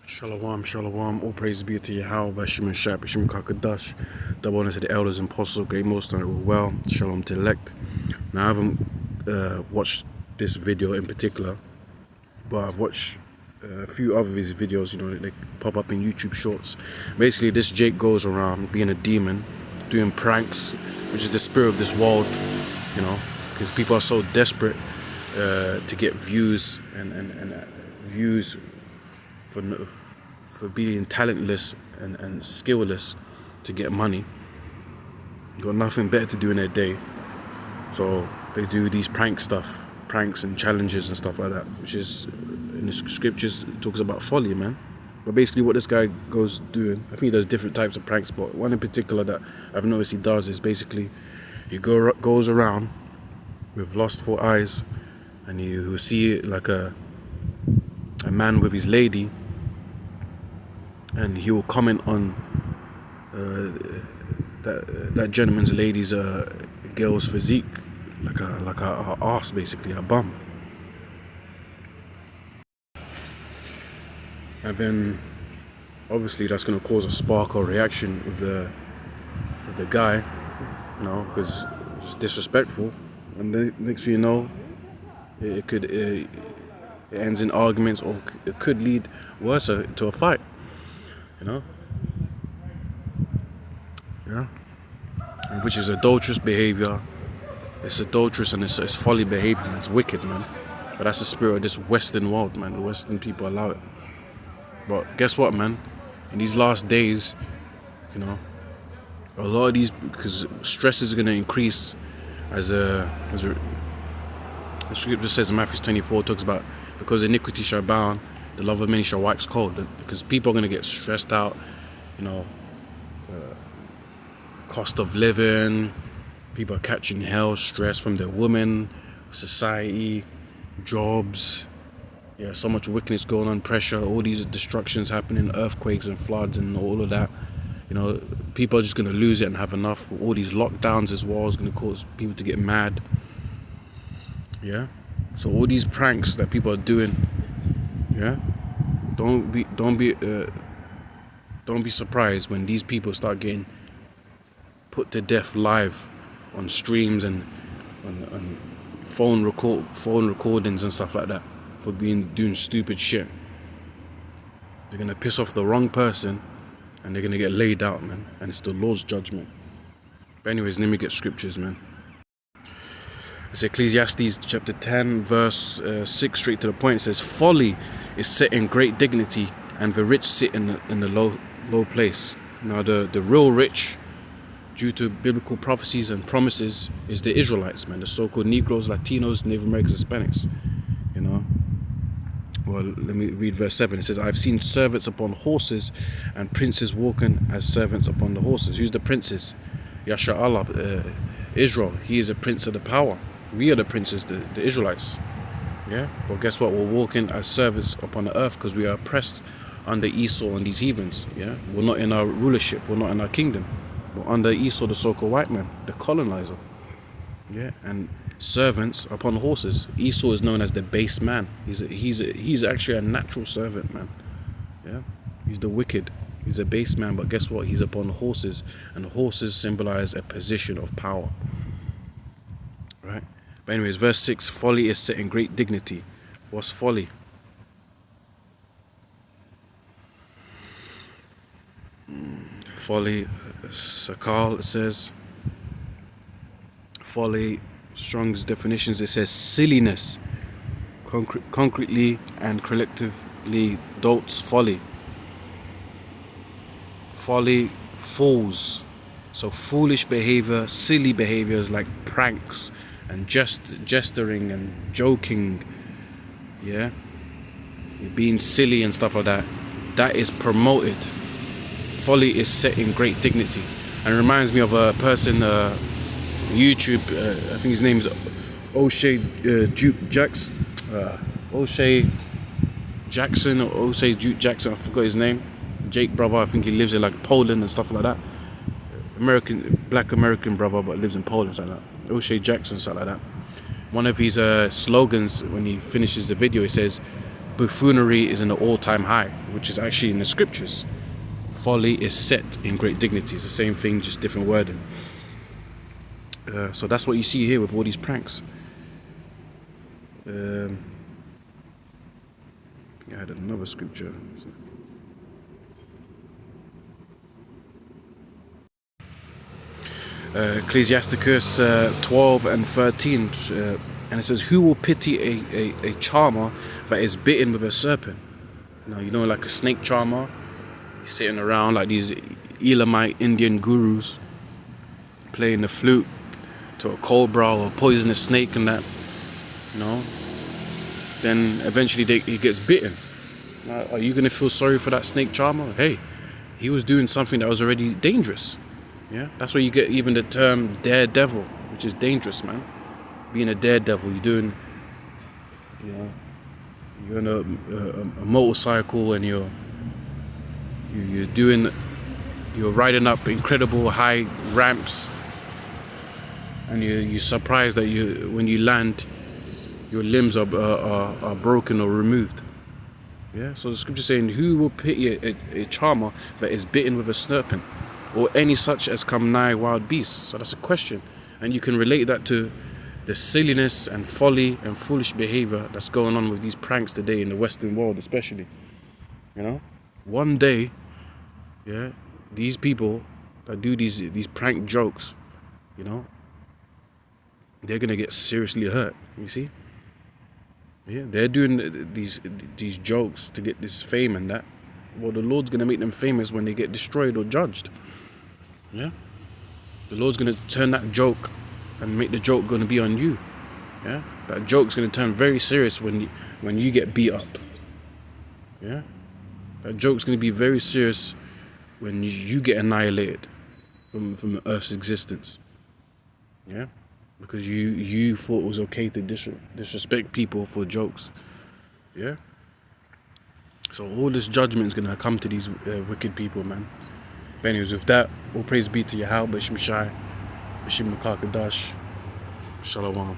Shalom, shalom, all praise be to Yahweh, Bashim and Shab, Bashim Kakadash, double honor to the elders and apostles, great most honor, well, shalom to elect. Now I haven't watched this video in particular, but I've watched a few other of his videos, you know, they pop up in YouTube shorts. Basically, this Jake goes around being a demon, doing pranks, which is the spirit of this world, you know, because people are so desperate to get views and views for being talentless and skillless to get money. Got nothing better to do in their day, so they do these pranks and challenges and stuff like that, which is in the scriptures it talks about folly, man. But basically what this guy goes doing, I think there's different types of pranks, but one in particular that I've noticed he does is basically he goes around with lustful eyes, and you see like a man with his lady, and he will comment on that gentleman's lady's girl's physique, like a ass, basically a bum. And then obviously that's going to cause a spark or reaction with the guy, you know, because it's disrespectful. And then next thing you know, it ends in arguments, or it could lead worse to a fight, you know. Yeah, which is adulterous behavior. It's adulterous and it's folly behavior, man. It's wicked, man. But that's the spirit of this Western world, man. The Western people allow it. But guess what, man? In these last days, you know, a lot of these, because stress is going to increase as the scripture says in Matthew 24, talks about, because iniquity shall abound, the love of many shall wax cold. Because people are going to get stressed out, you know, cost of living, people are catching hell, stress from their women, society, jobs. Yeah, so much wickedness going on, pressure, all these destructions happening, earthquakes and floods and all of that. You know, people are just going to lose it and have enough. All these lockdowns as well is going to cause people to get mad. Yeah, so all these pranks that people are doing, yeah, don't be surprised when these people start getting put to death live on streams and on phone recordings and stuff like that for doing stupid shit. They're gonna piss off the wrong person and they're gonna get laid out, man, and it's the Lord's judgment. But anyways, let me get scriptures, man. It's Ecclesiastes chapter 10 verse 6, straight to the point. It says, folly is set in great dignity, and the rich sit in the low place. Now the real rich, due to biblical prophecies and promises, is the Israelites, man, the so-called Negroes, Latinos, Native Americans, Hispanics, you know. Well, let me read verse 7. It says, I've seen servants upon horses and princes walking as servants upon the horses. Who's the princes? Yasha Allah, Israel. He is a prince of the power. We are the princes, the Israelites. Yeah, but guess what? We're walking as servants upon the earth because we are oppressed under Esau and these heathens. Yeah, we're not in our rulership, we're not in our kingdom. We're under Esau, the so-called white man, the colonizer. Yeah, and servants upon horses. Esau is known as the base man. He's actually a natural servant, man. Yeah, he's the wicked. He's a base man, but guess what? He's upon horses, and horses symbolize a position of power. Right? But anyways, verse 6, folly is set in great dignity. What's folly? Folly, Sakal, it says, folly, Strong's definitions, it says silliness, concretely and collectively dolts folly. Folly, fools. So foolish behavior, silly behaviors like pranks and gesturing and joking, yeah, being silly and stuff like that, that is promoted. Folly is set in great dignity. And it reminds me of a person, YouTube, I think his name is O'Shea O'Shea Jackson or O'Shea Duke Jackson, I forgot his name. Jake brother, I think he lives in like Poland and stuff like that. Black American brother, but lives in Poland, like that. O'Shea Jackson, something like that. One of his slogans when he finishes the video, he says, "Buffoonery is an all-time high," which is actually in the scriptures. Folly is set in great dignity. It's the same thing, just different wording. So that's what you see here with all these pranks. I had another scripture. Ecclesiasticus 12 and 13, and it says, "Who will pity a charmer that is bitten with a serpent?" Now, you know, like a snake charmer, sitting around like these Elamite Indian gurus, playing the flute to a cobra or a poisonous snake and that, you know. Then eventually he gets bitten. Now, are you going to feel sorry for that snake charmer? Hey, he was doing something that was already dangerous. Yeah, that's where you get even the term daredevil, which is dangerous, man. Being a daredevil, you're doing, you know, you're on a motorcycle and you're riding up incredible high ramps, and you're surprised that when you land, your limbs are broken or removed. Yeah, so the scripture saying, "Who will pity a charmer that is bitten with a serpent, or any such as come nigh wild beasts?" So that's a question, and you can relate that to the silliness and folly and foolish behavior that's going on with these pranks today in the Western world, especially. You know, one day, yeah, these people that do these prank jokes, you know, they're gonna get seriously hurt. You see? Yeah, they're doing these jokes to get this fame and that. Well, the Lord's gonna make them famous when they get destroyed or judged. Yeah, the Lord's gonna turn that joke and make the joke gonna be on you. Yeah, that joke's gonna turn very serious when you get beat up. Yeah, that joke's gonna be very serious when you get annihilated from the earth's existence. Yeah, because you thought it was okay to disrespect people for jokes. Yeah, so all this judgment is gonna come to these wicked people, man. But anyways, with that, all praise be to Yahweh, Bashim Shai, Bashim Makakadash, Shalom.